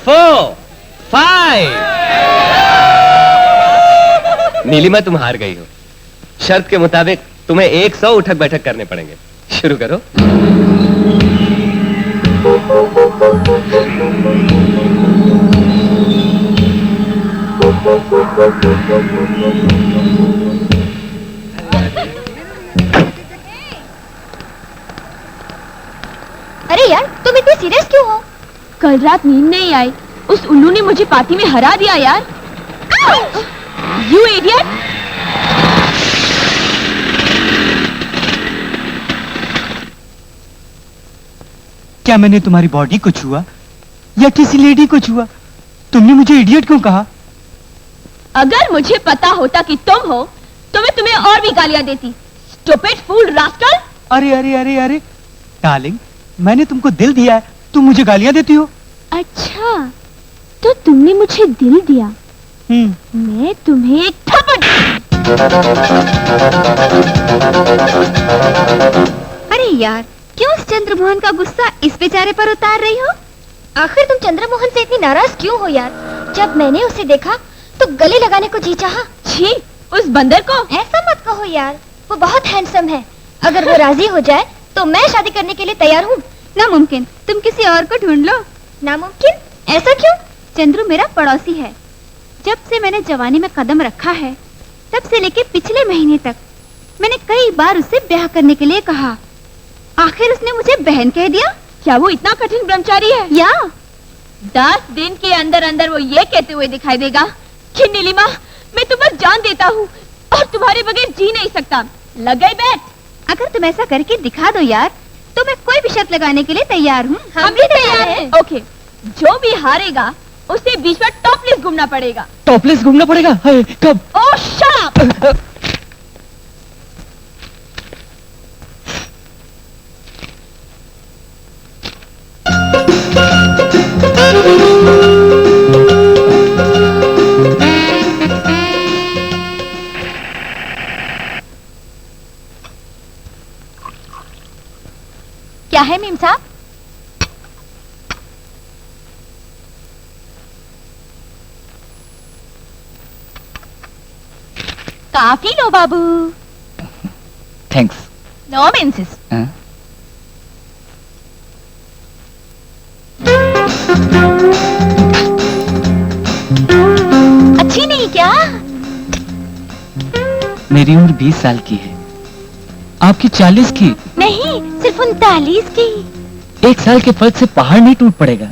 4, 5। नीलिमा, तुम हार गई हो। शर्त के मुताबिक तुम्हें 100 उठक बैठक करने पड़ेंगे। शुरू करो। अरे यार, तुम इतने सीरियस क्यों हो? कल रात नींद नहीं आई, उस उल्लू ने मुझे पार्टी में हरा दिया यार। You idiot! क्या मैंने तुम्हारी बॉडी को छुआ या किसी लेडी को छुआ? तुमने मुझे इडियट क्यों कहा? अगर मुझे पता होता कि तुम हो तो मैं तुम्हें और भी गालियां देती। स्टूपिड फूल रास्कल! अरे अरे अरे अरे डार्लिंग, मैंने तुमको दिल दिया है, तुम मुझे गालियां देती हो? अच्छा, तो तुमने मुझे दिल दिया। मैं तुम्हें एक थप्पड़। अरे यार, क्यों उस चंद्रमोहन का गुस्सा इस बेचारे पर उतार रही हो? आखिर तुम चंद्रमोहन से इतनी नाराज क्यों हो यार? जब मैंने उसे देखा तो गले लगाने को जी चाहा। छी, उस बंदर को ऐसा मत कहो यार, वो बहुत हैंडसम है। अगर वो राजी हो जाए तो मैं शादी करने के लिए तैयार हूँ। नामुमकिन, तुम किसी और को ढूंढ लो। नामुमकिन? ऐसा क्यों? चंद्रू मेरा पड़ोसी है। जब से मैंने जवानी में कदम रखा है, तब से लेके पिछले महीने तक मैंने कई बार उससे ब्याह करने के लिए कहा। आखिर उसने मुझे बहन कह दिया। क्या वो इतना कठिन ब्रह्मचारी है? या 10 दिन के अंदर अंदर वो ये कहते हुए दिखाई देगा कि नीलिमा, मैं तुम पर जान देता हूँ और तुम्हारे बगैर जी नहीं सकता। लग गई बैठ। अगर तुम ऐसा करके दिखा दो यार, तो मैं कोई भी शर्त लगाने के लिए तैयार हूँ। हम भी तैयार हैं। ओके, जो भी हारेगा उसे बीच में टॉपलेस घूमना पड़ेगा। टॉपलेस घूमना पड़ेगा? हाय, कब? ओह शट अप! क्या है मीम साहब? काफी लो बाबू। थैंक्स। नो मिंसेस। अच्छी नहीं क्या? मेरी उम्र 20 साल की है, आपकी 40 की। नहीं, सिर्फ 39 की। 1 साल के फर्क से पहाड़ नहीं टूट पड़ेगा।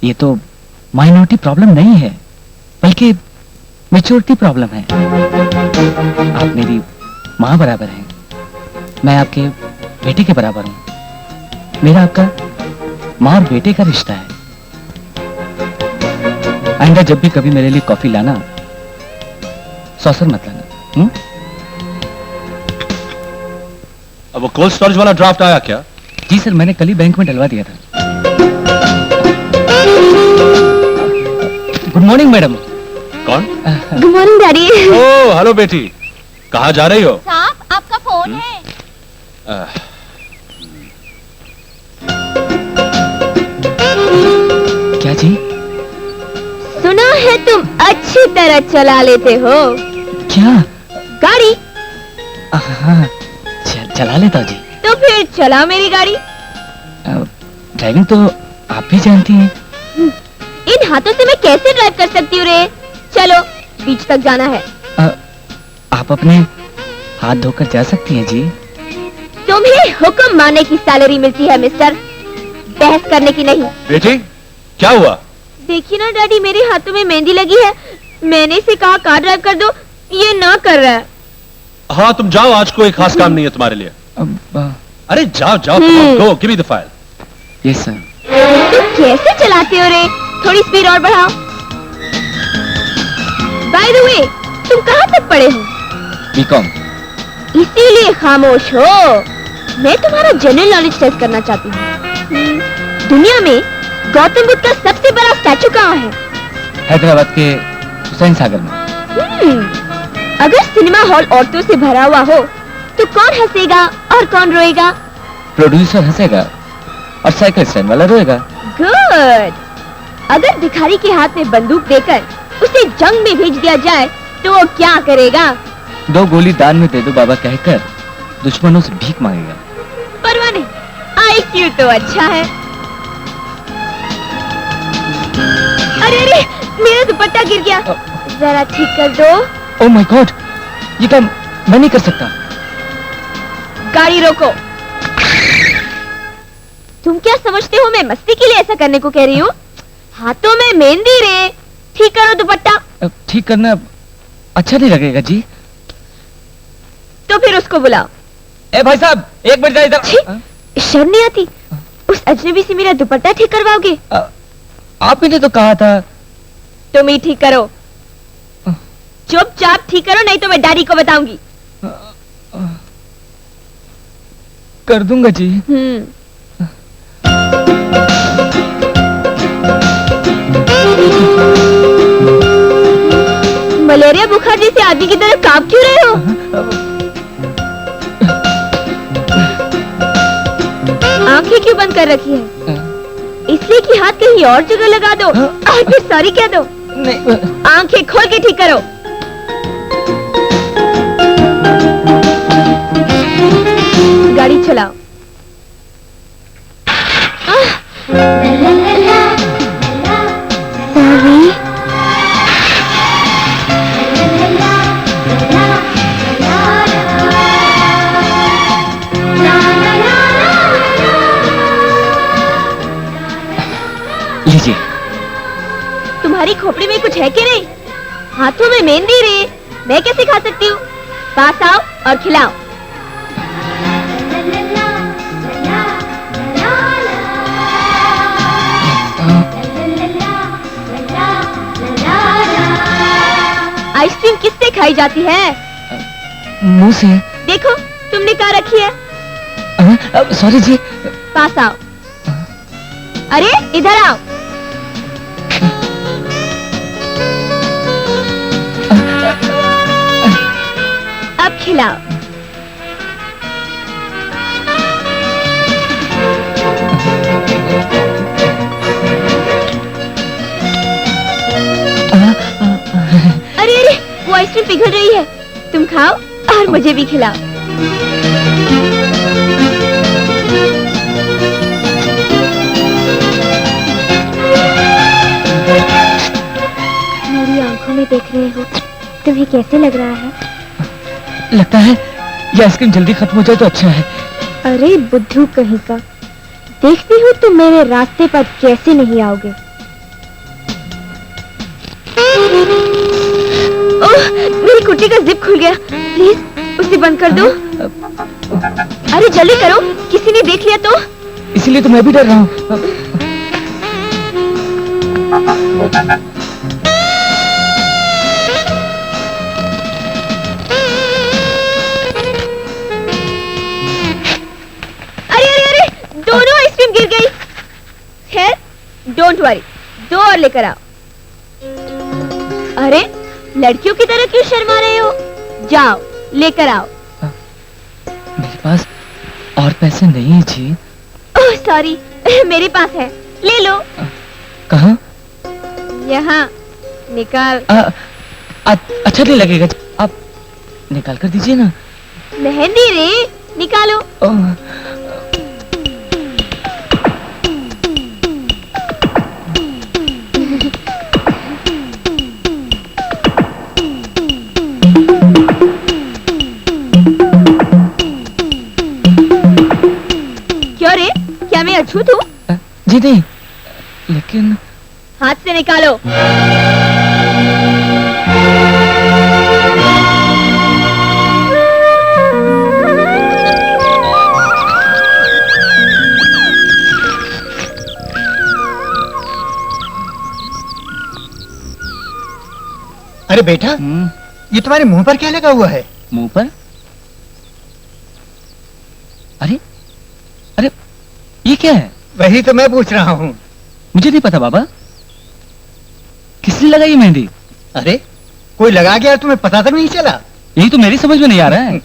ये तो माइनॉरिटी प्रॉब्लम नहीं है, बल्कि मैच्योरिटी प्रॉब्लम है। आप मेरी माँ बराबर हैं, मैं आपके बेटे के बराबर हूँ। मेरा आपका माँ और बेटे का रिश्ता है। आइंदा जब भी कभी मेरे लिए कॉफी लाना, सॉसर मत लाना। अब वो कोल्ड स्टोरेज वाला ड्राफ्ट आया क्या? जी सर, मैंने कल ही बैंक में डलवा दिया था। Good morning madam. कौन? Good morning daddy. Oh hello बेटी, कहाँ जा रही हो? साहब, आपका फोन है। क्या जी? सुना है तुम अच्छी तरह चला लेते हो। क्या? गाड़ी? हाँ, चला लेता जी। तो फिर चला मेरी गाड़ी। ड्राइविंग तो आप भी जानती हैं। इन हाथों से मैं कैसे ड्राइव कर सकती हूँ रे? चलो, बीच तक जाना है। आप अपने हाथ धोकर जा सकती हैं जी। तुम्हें हुक्म मानने की सैलरी मिलती है मिस्टर, बहस करने की नहीं। बेटी, क्या हुआ? देखिए ना डैडी, मेरे हाथों में मेहंदी लगी है। मैंने इसे कहा कार ड्राइव कर दो, ये ना कर रहा है। हाँ तुम जाओ, आज कोई खास काम नहीं है तुम्हारे लिए। अरे जाओ जाओ, go, give me the file. Yes sir. तुम कैसे चलाते हो रे? थोड़ी स्पीड और बढ़ाओ। बाय द वे, तुम कहाँ तक पढ़े हो? बीकॉम। इसीलिए खामोश हो। मैं तुम्हारा जनरल नॉलेज टेस्ट करना चाहती हूँ। दुनिया में गौतम बुद्ध का सबसे बड़ा स्टैचू कहाँ है? हैदराबाद के हुसैन सागर में। अगर सिनेमा हॉल औरतों से भरा हुआ हो तो कौन हंसेगा और कौन रोएगा? प्रोड्यूसर हंसेगा और साइकिल स्टैंड वाला रोएगा। गुड। अगर भिखारी के हाथ में बंदूक देकर उसे जंग में भेज दिया जाए तो वो क्या करेगा? 2 गोली दान में दे दो बाबा कहकर दुश्मनों से भीख मांगेगा। परवाह नहीं, IQ तो अच्छा है। अरे अरे, मेरा दुपट्टा गिर गया, जरा ठीक कर दो। ओह माय गॉड, ये काम मैं नहीं कर सकता। गाड़ी रोको। तुम क्या समझते हो मैं मस्ती के लिए ऐसा करने को कह रही हूँ? हाथों में मेहंदी रे, ठीक करो दुपट्टा। ठीक करना अच्छा नहीं लगेगा जी। तो फिर उसको बुलाओ। ए भाई साहब, एक मिनट इधर। शर्म नहीं आती? उस अजनबी से मेरा दुपट्टा ठीक करवाओगे? आप ही ने तो कहा था। तुम ही ठीक करो, चुपचाप ठीक करो, नहीं तो मैं डैडी को बताऊंगी। कर दूंगा जी। मलेरिया बुखार जैसे आदमी की तरह कांप क्यों रहे हो? आंखें क्यों बंद कर रखी है? इसलिए कि हाथ कहीं और जगह लगा दो और फिर सॉरी कह दो। नहीं। आंखें खोल के ठीक करो। गाड़ी चलाओ। सॉरी। लीजिए। तुम्हारी खोपड़ी में कुछ है कि नहीं? हाथों में मेहंदी रे, मैं कैसे खा सकती हूँ? पास आओ और खिलाओ। आइसक्रीम किससे खाई जाती है? मुंह से। देखो, तुमने कहाँ रखी है? सॉरी जी। पास आओ। अरे इधर आओ। अब खिलाओ। अरे अरे, वो आइसक्रीम पिघल रही है, तुम खाओ और मुझे भी खिलाओ। मेरी आंखों में देख रहे हो, तुम्हें कैसे लग रहा है? लगता है ये आइसक्रीम जल्दी खत्म हो जाए तो अच्छा है। अरे बुद्धू कहीं का, देखती हूँ तुम मेरे रास्ते पर कैसे नहीं आओगे। ओह, मेरी कुर्ती का जिप खुल गया, प्लीज उसे बंद कर दो। अरे जल्दी करो, किसी ने देख लिया तो। इसीलिए तो मैं भी डर रहा हूँ। दोनों आइसक्रीम गिर गई। खैर, डोंट वरी, 2 और लेकर आओ। अरे लड़कियों की तरह क्यों शर्मा रहे हो? जाओ लेकर आओ। मेरे पास और पैसे नहीं है जी। ओह सॉरी, मेरे पास है, ले लो। कहाँ? यहाँ, निकाल। अच्छा नहीं लगेगा, आप निकाल कर दीजिए ना। मेहंदी रे, निकालो। क्यों रे, क्या मैं अछूत हूँ? जी नहीं, लेकिन हाथ से निकालो। अरे बेटा, ये तुम्हारे मुंह पर क्या लगा हुआ है? मुंह पर? अरे अरे, ये क्या है? वही तो मैं पूछ रहा हूँ। मुझे नहीं पता बाबा, किसने लगाई मेहंदी? अरे कोई लगा गया, तुम्हें पता तक नहीं चला? यही तो मेरी समझ में नहीं आ रहा है।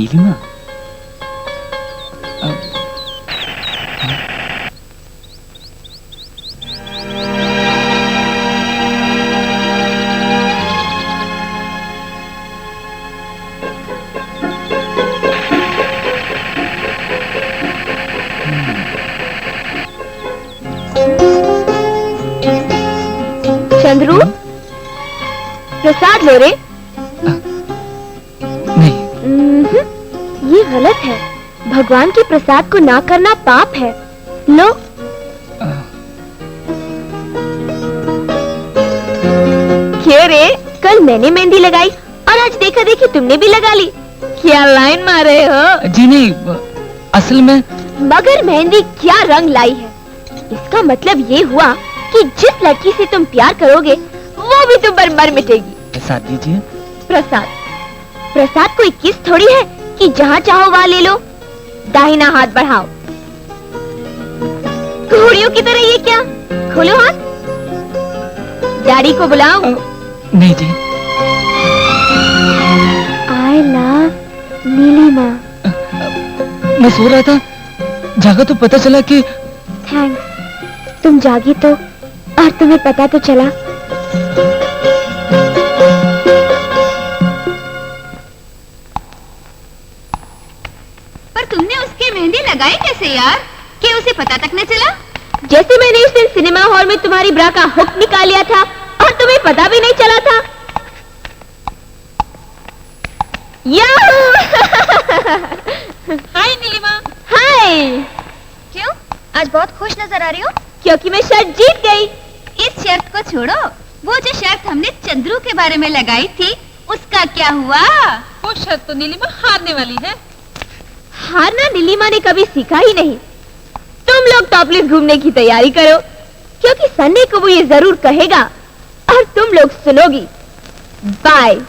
नीलिमा चंद्रू, प्रसाद लो रे। नहीं, ये गलत है। भगवान के प्रसाद को ना करना पाप है। लो। क्यों रे, कल मैंने मेहंदी लगाई और आज देखा देखी तुमने भी लगा ली। क्या लाइन मारे हो? जी नहीं, असल में मगर मेहंदी क्या रंग लाई है। इसका मतलब ये हुआ कि जिस लड़की से तुम प्यार करोगे वो भी तुम पर मर मिटेगी। प्रसाद दीजिए। प्रसाद? प्रसाद कोई किस थोड़ी है कि जहाँ चाहो वहाँ ले लो। दाहिना हाथ बढ़ाओ। घोड़ियों की तरह ये क्या? खोलो हाथ। डैडी को बुलाओ। नहीं जी। I love Nilima. मैं सो रहा था, जागा तो पता चला कि थैंक्स। तुम जागी तो और तुम्हें पता तो चला। पर तुमने उसकी मेहंदी लगाई कैसे यार, कि उसे पता तक न चला? जैसे मैंने उस दिन सिनेमा हॉल में तुम्हारी ब्रा का हुक निकाल लिया था और तुम्हें पता भी नहीं चला था। हाय नीलिमा। हाय। क्यों, आज बहुत खुश नजर आ रही हो? क्योंकि मैं शर्त जीत गई। इस शर्त को छोड़ो, वो जो शर्त हमने चंद्रू के बारे में लगाई थी उसका क्या हुआ? वो शर्त तो नीलिमा हारने वाली है। हारना नीलिमा ने कभी सीखा ही नहीं। तुम लोग टॉपलेस घूमने की तैयारी करो, क्योंकि संडे को वो ये जरूर कहेगा और तुम लोग सुनोगी। बाय।